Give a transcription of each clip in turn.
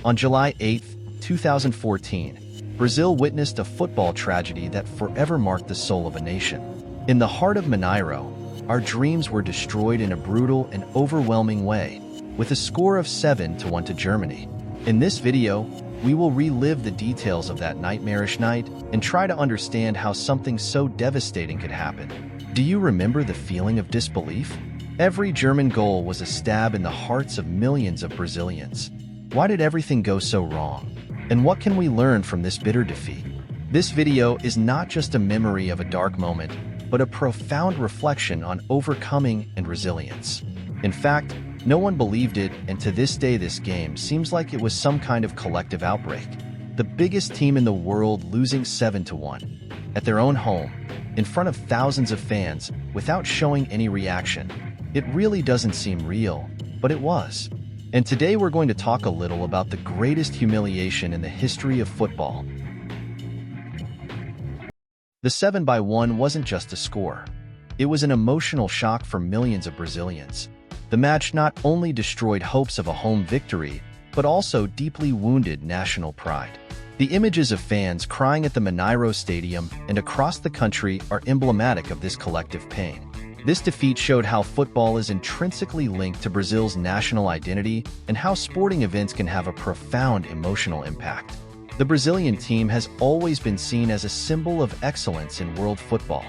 On July 8, 2014, Brazil witnessed a football tragedy that forever marked the soul of a nation. In the heart of Mineiro, our dreams were destroyed in a brutal and overwhelming way, with a score of 7-1 to Germany. In this video, we will relive the details of that nightmarish night and try to understand how something so devastating could happen. Do you remember the feeling of disbelief? Every German goal was a stab in the hearts of millions of Brazilians. Why did everything go so wrong? And what can we learn from this bitter defeat? This video is not just a memory of a dark moment, but a profound reflection on overcoming and resilience. In fact, no one believed it, and to this day this game seems like it was some kind of collective outbreak. The biggest team in the world losing 7-1 at their own home, in front of thousands of fans, without showing any reaction. It really doesn't seem real, but it was. And today we're going to talk a little about the greatest humiliation in the history of football. The 7-1 wasn't just a score. It was an emotional shock for millions of Brazilians. The match not only destroyed hopes of a home victory, but also deeply wounded national pride. The images of fans crying at the Mineiro Stadium and across the country are emblematic of this collective pain. This defeat showed how football is intrinsically linked to Brazil's national identity and how sporting events can have a profound emotional impact. The Brazilian team has always been seen as a symbol of excellence in world football.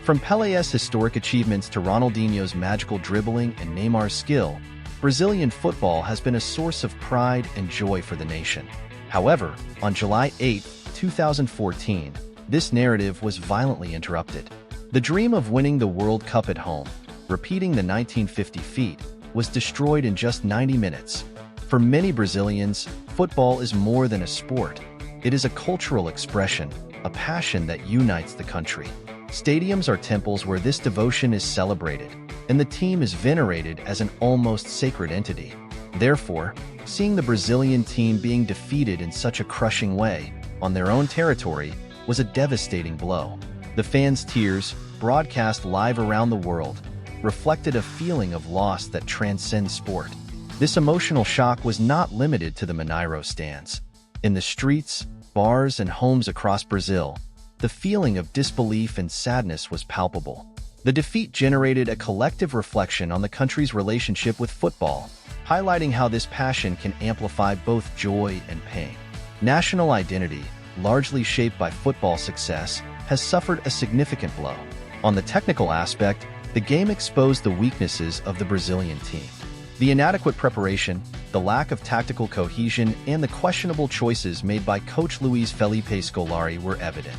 From Pelé's historic achievements to Ronaldinho's magical dribbling and Neymar's skill, Brazilian football has been a source of pride and joy for the nation. However, on July 8, 2014, this narrative was violently interrupted. The dream of winning the World Cup at home, repeating the 1950 feat, was destroyed in just 90 minutes. For many Brazilians, football is more than a sport. It is a cultural expression, a passion that unites the country. Stadiums are temples where this devotion is celebrated, and the team is venerated as an almost sacred entity. Therefore, seeing the Brazilian team being defeated in such a crushing way, on their own territory, was a devastating blow. The fans' tears, broadcast live around the world, reflected a feeling of loss that transcends sport. This emotional shock was not limited to the Mineiro stands. In the streets, bars, and homes across Brazil, the feeling of disbelief and sadness was palpable. The defeat generated a collective reflection on the country's relationship with football, highlighting how this passion can amplify both joy and pain. National identity, largely shaped by football success, has suffered a significant blow. On the technical aspect, the game exposed the weaknesses of the Brazilian team. The inadequate preparation, the lack of tactical cohesion, and the questionable choices made by coach Luiz Felipe Scolari were evident.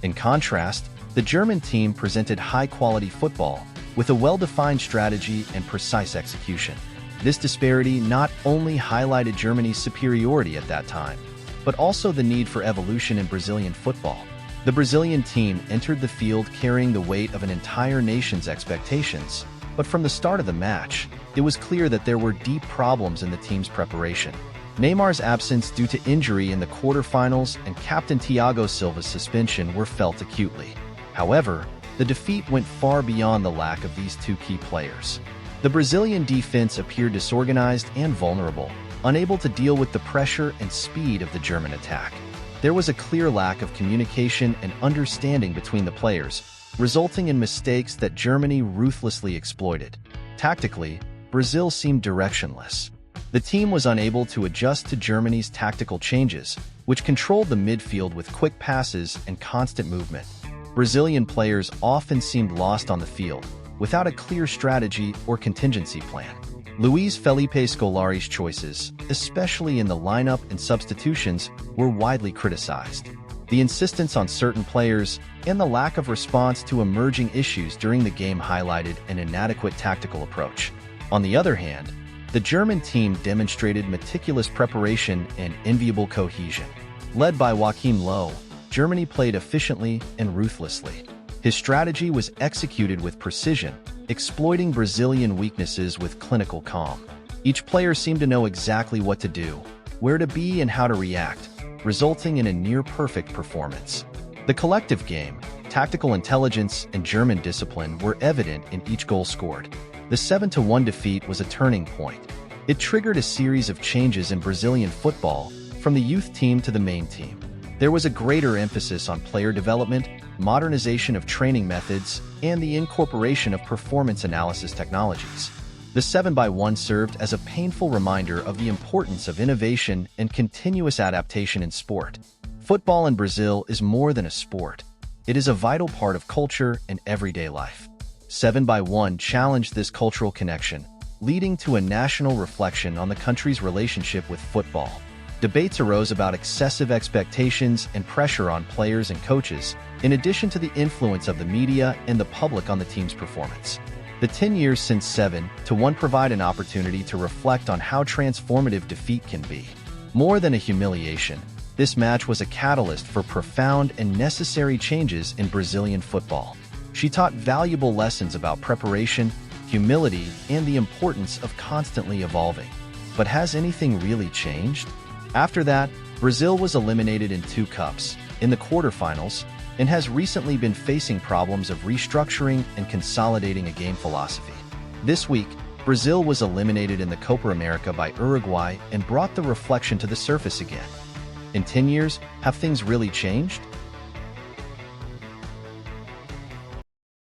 In contrast, the German team presented high-quality football, with a well-defined strategy and precise execution. This disparity not only highlighted Germany's superiority at that time, but also the need for evolution in Brazilian football. The Brazilian team entered the field carrying the weight of an entire nation's expectations, but from the start of the match, it was clear that there were deep problems in the team's preparation. Neymar's absence due to injury in the quarterfinals and captain Thiago Silva's suspension were felt acutely. However, the defeat went far beyond the lack of these two key players. The Brazilian defense appeared disorganized and vulnerable, unable to deal with the pressure and speed of the German attack. There was a clear lack of communication and understanding between the players, resulting in mistakes that Germany ruthlessly exploited. Tactically, Brazil seemed directionless. The team was unable to adjust to Germany's tactical changes, which controlled the midfield with quick passes and constant movement. Brazilian players often seemed lost on the field, without a clear strategy or contingency plan. Luiz Felipe Scolari's choices, especially in the lineup and substitutions, were widely criticized. The insistence on certain players and the lack of response to emerging issues during the game highlighted an inadequate tactical approach. On the other hand, the German team demonstrated meticulous preparation and enviable cohesion. Led by Joachim Löw, Germany played efficiently and ruthlessly. His strategy was executed with precision, exploiting Brazilian weaknesses with clinical calm. Each player seemed to know exactly what to do, where to be, and how to react, resulting in a near-perfect performance. The collective game, tactical intelligence, and German discipline were evident in each goal scored. The 7-1 defeat was a turning point. It triggered a series of changes in Brazilian football, from the youth team to the main team. There was a greater emphasis on player development, modernization of training methods, and the incorporation of performance analysis technologies. The 7x1 served as a painful reminder of the importance of innovation and continuous adaptation in sport. Football in Brazil is more than a sport. It is a vital part of culture and everyday life. 7x1 challenged this cultural connection, leading to a national reflection on the country's relationship with football. Debates arose about excessive expectations and pressure on players and coaches, in addition to the influence of the media and the public on the team's performance. The 10 years since 7-1 provide an opportunity to reflect on how transformative defeat can be. More than a humiliation, this match was a catalyst for profound and necessary changes in Brazilian football. She taught valuable lessons about preparation, humility, and the importance of constantly evolving. But has anything really changed? After that, Brazil was eliminated in 2 cups, in the quarterfinals, and has recently been facing problems of restructuring and consolidating a game philosophy. This week, Brazil was eliminated in the Copa America by Uruguay and brought the reflection to the surface again. In 10 years, have things really changed?